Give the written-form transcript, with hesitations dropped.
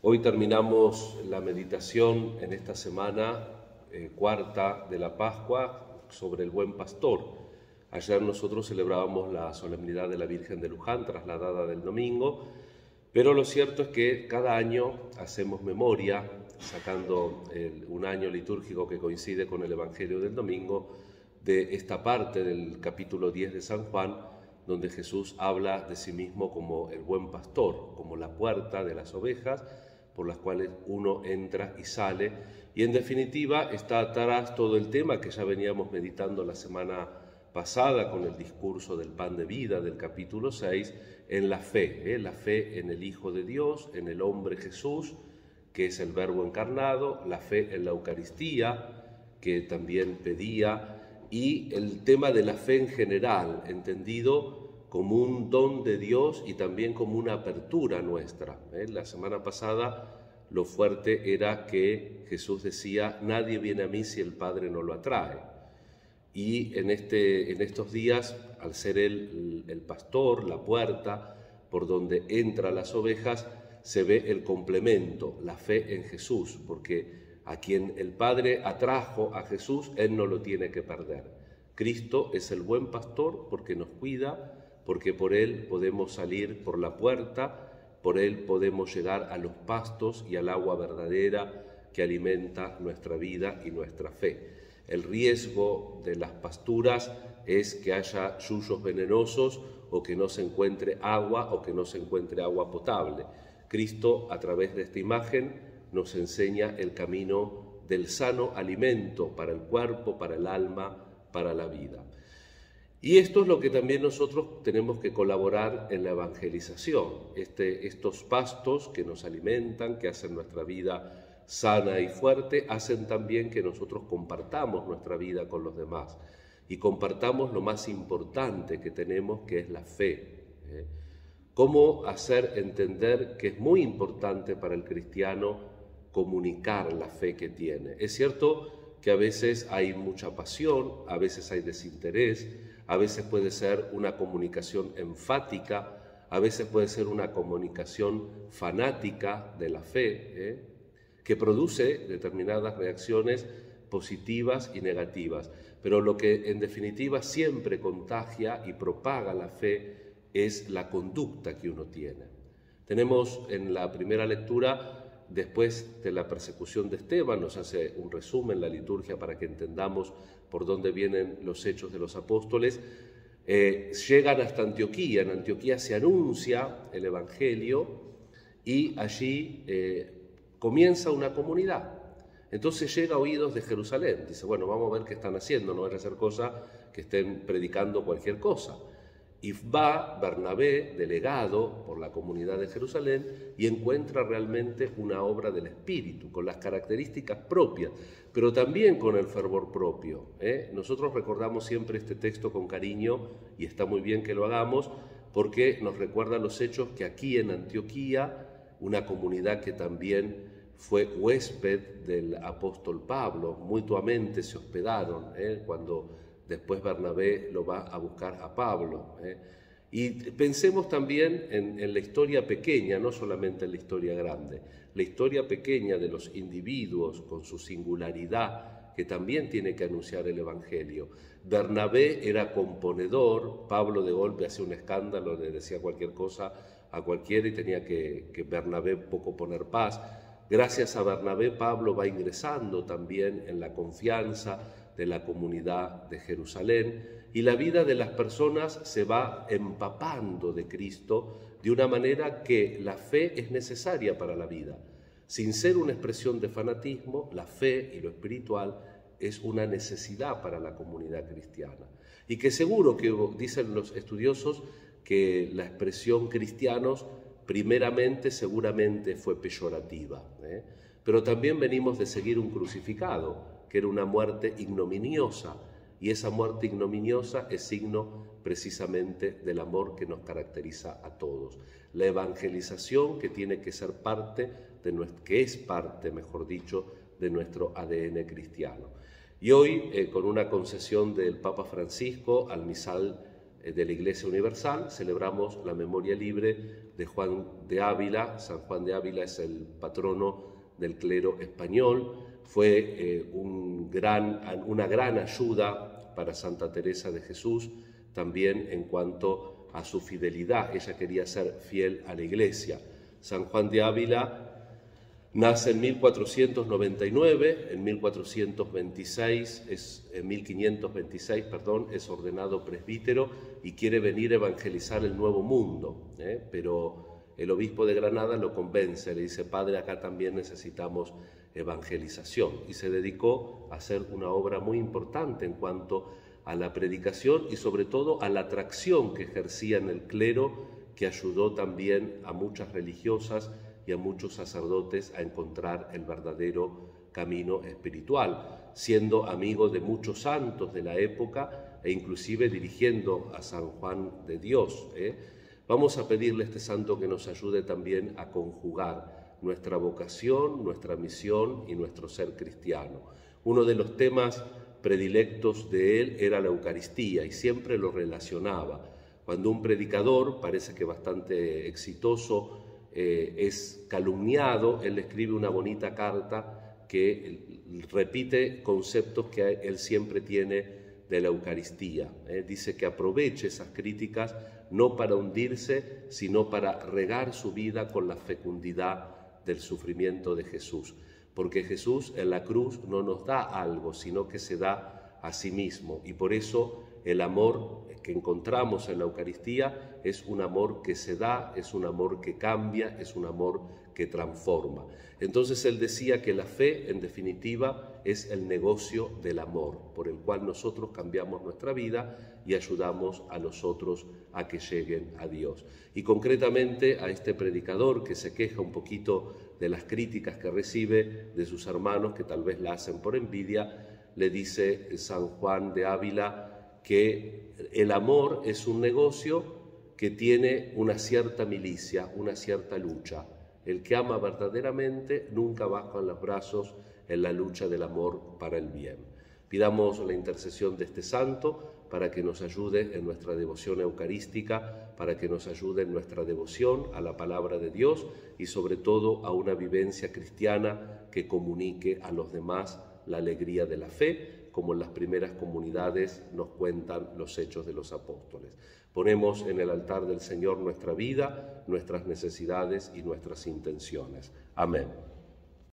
Hoy terminamos la meditación en esta semana cuarta de la Pascua sobre el Buen Pastor. Ayer nosotros celebrábamos la solemnidad de la Virgen de Luján, trasladada del domingo, pero lo cierto es que cada año hacemos memoria, sacando un año litúrgico que coincide con el Evangelio del domingo, de esta parte del capítulo 10 de San Juan, donde Jesús habla de sí mismo como el buen pastor, como la puerta de las ovejas, por las cuales uno entra y sale, y en definitiva está atrás todo el tema que ya veníamos meditando la semana pasada con el discurso del pan de vida del capítulo 6, en la fe en el Hijo de Dios, en el hombre Jesús, que es el Verbo encarnado, la fe en la Eucaristía, que también pedía, y el tema de la fe en general, entendido como un don de Dios y también como una apertura nuestra. La semana pasada lo fuerte era que Jesús decía, nadie viene a mí si el Padre no lo atrae. Y en estos días, al ser Él el pastor, la puerta por donde entran las ovejas, se ve el complemento, la fe en Jesús, porque a quien el Padre atrajo a Jesús, Él no lo tiene que perder. Cristo es el buen pastor porque nos cuida, porque por Él podemos salir por la puerta, por Él podemos llegar a los pastos y al agua verdadera que alimenta nuestra vida y nuestra fe. El riesgo de las pasturas es que haya yuyos venenosos o que no se encuentre agua o que no se encuentre agua potable. Cristo, a través de esta imagen, nos enseña el camino del sano alimento para el cuerpo, para el alma, para la vida. Y esto es lo que también nosotros tenemos que colaborar en la evangelización. Estos pastos que nos alimentan, que hacen nuestra vida sana y fuerte, hacen también que nosotros compartamos nuestra vida con los demás y compartamos lo más importante que tenemos, que es la fe. Cómo hacer entender que es muy importante para el cristiano comunicar la fe que tiene. Es cierto que a veces hay mucha pasión, a veces hay desinterés, a veces puede ser una comunicación enfática, a veces puede ser una comunicación fanática de la fe, que produce determinadas reacciones positivas y negativas. Pero lo que en definitiva siempre contagia y propaga la fe es la conducta que uno tiene. Tenemos en la primera lectura, después de la persecución de Esteban, nos hace un resumen la liturgia para que entendamos por dónde vienen los hechos de los apóstoles, llegan hasta Antioquía. En Antioquía se anuncia el Evangelio y allí comienza una comunidad. Entonces llega a oídos de Jerusalén. Dice, bueno, vamos a ver qué están haciendo, no van a hacer cosa que estén predicando cualquier cosa. Y va Bernabé, delegado por la comunidad de Jerusalén, y encuentra realmente una obra del Espíritu, con las características propias, pero también con el fervor propio. Nosotros recordamos siempre este texto con cariño, y está muy bien que lo hagamos, porque nos recuerda los hechos que aquí en Antioquía, una comunidad que también fue huésped del apóstol Pablo, mutuamente se hospedaron cuando después Bernabé lo va a buscar a Pablo. Y pensemos también en la historia pequeña, no solamente en la historia grande, la historia pequeña de los individuos con su singularidad, que también tiene que anunciar el Evangelio. Bernabé era componedor, Pablo de golpe hacía un escándalo, le decía cualquier cosa a cualquiera y tenía que Bernabé poco poner paz. Gracias a Bernabé, Pablo va ingresando también en la confianza de la comunidad de Jerusalén y la vida de las personas se va empapando de Cristo de una manera que la fe es necesaria para la vida. Sin ser una expresión de fanatismo, la fe y lo espiritual es una necesidad para la comunidad cristiana. Y que seguro que dicen los estudiosos que la expresión cristianos primeramente seguramente fue peyorativa, pero también venimos de seguir un crucificado, que era una muerte ignominiosa, y esa muerte ignominiosa es signo precisamente del amor que nos caracteriza a todos. La evangelización que tiene que ser parte, que es parte, mejor dicho, de nuestro ADN cristiano. Y hoy, con una concesión del Papa Francisco al misal de la Iglesia Universal, celebramos la memoria libre de Juan de Ávila. San Juan de Ávila es el patrono del clero español, fue una gran ayuda para Santa Teresa de Jesús, también en cuanto a su fidelidad. Ella quería ser fiel a la Iglesia. San Juan de Ávila nace en 1499, en 1526 es ordenado presbítero y quiere venir a evangelizar el Nuevo Mundo, pero el obispo de Granada lo convence, le dice: padre, acá también necesitamos evangelización, y se dedicó a hacer una obra muy importante en cuanto a la predicación y sobre todo a la atracción que ejercía en el clero, que ayudó también a muchas religiosas y a muchos sacerdotes a encontrar el verdadero camino espiritual, siendo amigo de muchos santos de la época e inclusive dirigiendo a San Juan de Dios. Vamos a pedirle a este santo que nos ayude también a conjugar nuestra vocación, nuestra misión y nuestro ser cristiano. Uno de los temas predilectos de él era la Eucaristía y siempre lo relacionaba. Cuando un predicador, parece que bastante exitoso, es calumniado, él escribe una bonita carta que repite conceptos que él siempre tiene de la Eucaristía. Dice que aproveche esas críticas no para hundirse, sino para regar su vida con la fecundidad del sufrimiento de Jesús. Porque Jesús en la cruz no nos da algo, sino que se da a sí mismo. Y por eso el amor que encontramos en la Eucaristía es un amor que se da, es un amor que cambia, es un amor que transforma. Entonces él decía que la fe, en definitiva, es el negocio del amor, por el cual nosotros cambiamos nuestra vida y ayudamos a los otros a que lleguen a Dios. Y concretamente a este predicador que se queja un poquito de las críticas que recibe de sus hermanos, que tal vez la hacen por envidia, le dice San Juan de Ávila que el amor es un negocio que tiene una cierta milicia, una cierta lucha. El que ama verdaderamente nunca baja los brazos en la lucha del amor para el bien. Pidamos la intercesión de este santo para que nos ayude en nuestra devoción eucarística, para que nos ayude en nuestra devoción a la palabra de Dios y sobre todo a una vivencia cristiana que comunique a los demás la alegría de la fe, como en las primeras comunidades nos cuentan los Hechos de los Apóstoles. Ponemos en el altar del Señor nuestra vida, nuestras necesidades y nuestras intenciones. Amén.